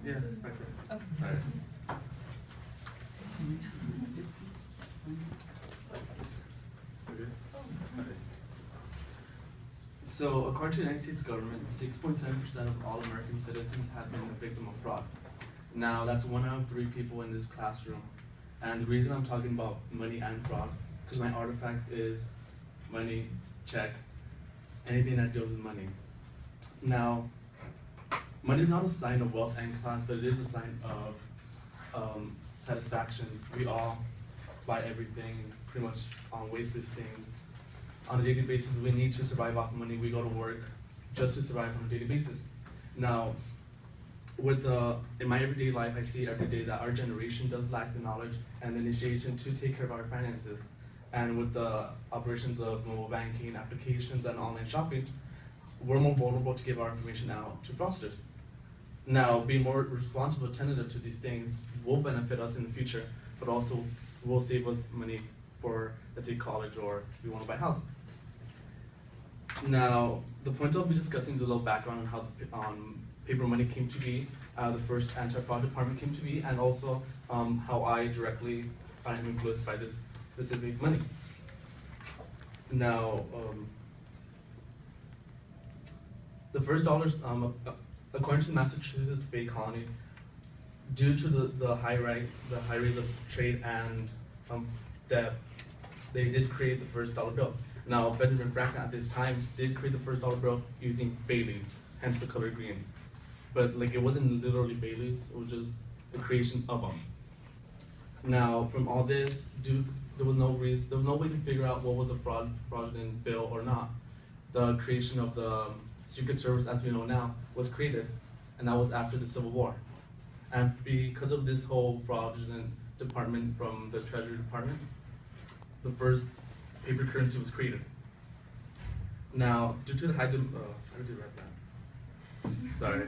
Yeah, back there. Okay. All right. Okay. Okay. So, according to the United States government, 6.7% of all American citizens have been a victim of fraud. Now, that's 1 out of 3 people in this classroom. And the reason I'm talking about money and fraud, because my artifact is money, checks, anything that deals with money. Now, money is not a sign of wealth and class, but it is a sign of satisfaction. We all buy everything, pretty much on wasteless things. On a daily basis, we need to survive off money. We go to work just to survive on a daily basis. Now, in my everyday life, I see every day that our generation does lack the knowledge and the initiation to take care of our finances. And with the operations of mobile banking, applications, and online shopping, we're more vulnerable to give our information out to fraudsters. Now, being more responsible, attentive to these things will benefit us in the future, but also will save us money for, let's say, college, or if we want to buy a house. Now, the point I'll be discussing is a little background on how paper money came to be, the first anti-fraud department came to be, and also how I directly find influenced by this specific money. Now, the first dollars, according to Massachusetts Bay Colony, due to the high rates of trade and debt, they did create the first dollar bill. Now, Benjamin Franklin at this time did create the first dollar bill using bay leaves, hence the color green. But like, it wasn't literally bay leaves; it was just the creation of them. Now, from all this, there was no way to figure out what was a fraudulent bill or not. The creation of the Secret Service, as we know now, was created, and that was after the Civil War. And because of this whole fraudulent department from the Treasury Department, the first paper currency was created. Now, due to the high demand, how did you write that? Sorry.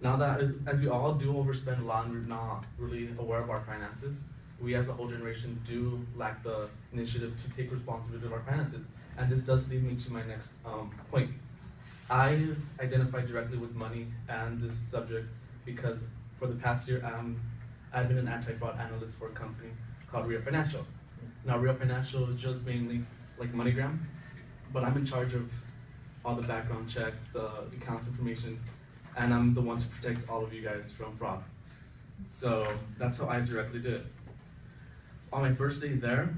Now that, as we all do overspend a lot and we're not really aware of our finances, we as a whole generation do lack the initiative to take responsibility of our finances. And this does lead me to my next point. I identify directly with money and this subject because for the past year, I've been an anti-fraud analyst for a company called Rio Financial. Now, Rio Financial is just mainly like MoneyGram, but I'm in charge of all the background check, the accounts information, and I'm the one to protect all of you guys from fraud. So that's how I directly did it. On my first day there,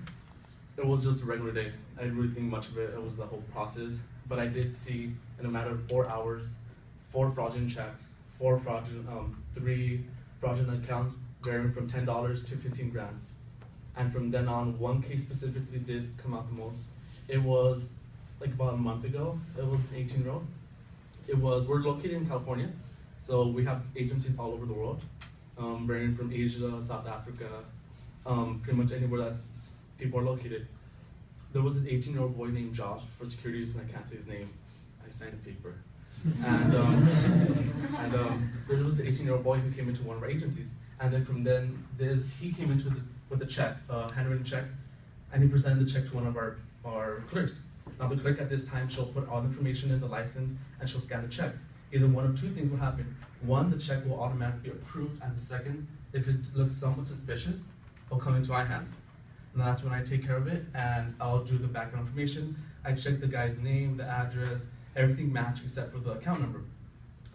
it was just a regular day. I didn't really think much of it. It was the whole process. But I did see, in a matter of 4 hours, 4 fraudulent checks, 3 fraudulent accounts varying from $10 to 15 grand. And from then on, one case specifically did come out the most. It was like about a month ago. It was an 18-year-old. We're located in California, so we have agencies all over the world, varying from Asia, South Africa, pretty much anywhere that's people are located. There was this 18-year-old boy named Josh. For security reasons, I can't say his name. I signed a paper. And there was an 18-year-old boy who came into one of our agencies. And then from then, he came into with a check, a handwritten check, and he presented the check to one of our clerks. Now the clerk at this time, she'll put all the information in the license and she'll scan the check. Either one of 2 things will happen. One, the check will automatically be approved, and the second, if it looks somewhat suspicious, it'll come into our hands. And that's when I take care of it, and I'll do the background information. I check the guy's name, the address, everything match except for the account number.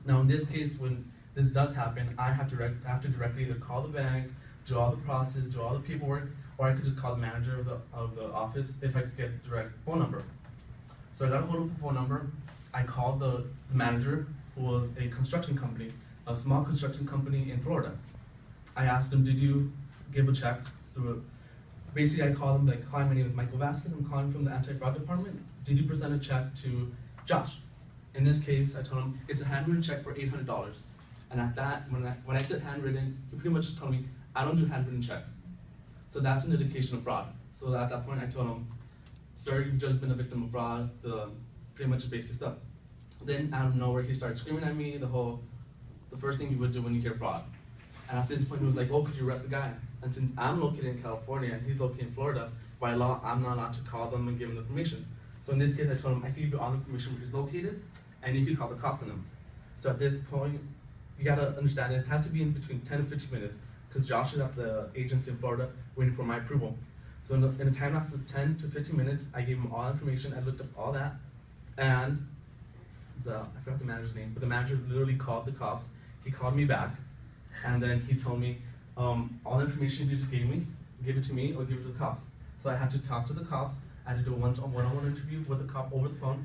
Now in this case, when this does happen, I have to directly either call the bank, do all the process, do all the paperwork, or I could just call the manager of the office if I could get direct phone number. So I got a hold of the phone number. I called the manager, who was a construction company, a small construction company in Florida. I asked him, did you give a check through? Basically, I called him like, hi, my name is Michael Vazquez. I'm calling from the anti-fraud department. Did you present a check to Josh? In this case, I told him it's a handwritten check for $800. And at that, when I said handwritten, he pretty much just told me, I don't do handwritten checks. So that's an indication of fraud. So at that point, I told him, sir, you've just been a victim of fraud, pretty much the basic stuff. Then out of nowhere, he started screaming at me, the first thing you would do when you hear fraud. And at this point, he was like, oh, could you arrest the guy? And since I'm located in California and he's located in Florida, by law, I'm not allowed to call them and give them the information. So in this case, I told him I can give you all the information where he's located, and you could call the cops on them. So at this point, you gotta understand it has to be in between 10 and 15 minutes, because Josh is at the agency in Florida waiting for my approval. So in a time lapse of 10 to 15 minutes, I gave him all information, I looked up all that, and I forgot the manager's name, but the manager literally called the cops. He called me back, and then he told me, all the information you just gave me, give it to me or give it to the cops. So I had to talk to the cops, I had to do a one-on-one interview with the cop over the phone,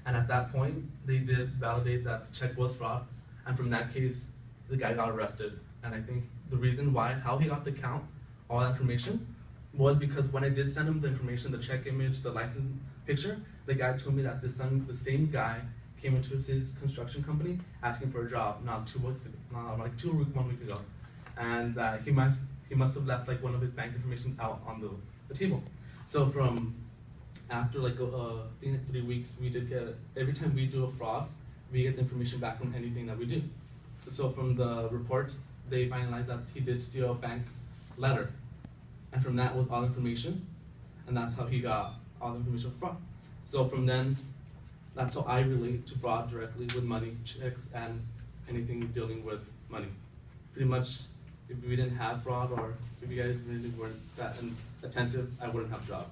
and at that point, they did validate that the check was fraud, and from that case, the guy got arrested. And I think the reason how he got the account, all that information, was because when I did send him the information, the check image, the license picture, the guy told me that the same guy came into his construction company asking for a job not 2 weeks ago, like 1 week ago, and he must have left like one of his bank information out on the table. So from after like I think 3 weeks, we did get, every time we do a fraud, we get the information back from anything that we do. So from the reports, they finalized that he did steal a bank letter, and from that was all information, and that's how he got all the information from fraud. So from then, that's how I relate to fraud directly with money, checks, and anything dealing with money. Pretty much, if we didn't have fraud, or if you guys really weren't that attentive, I wouldn't have a job.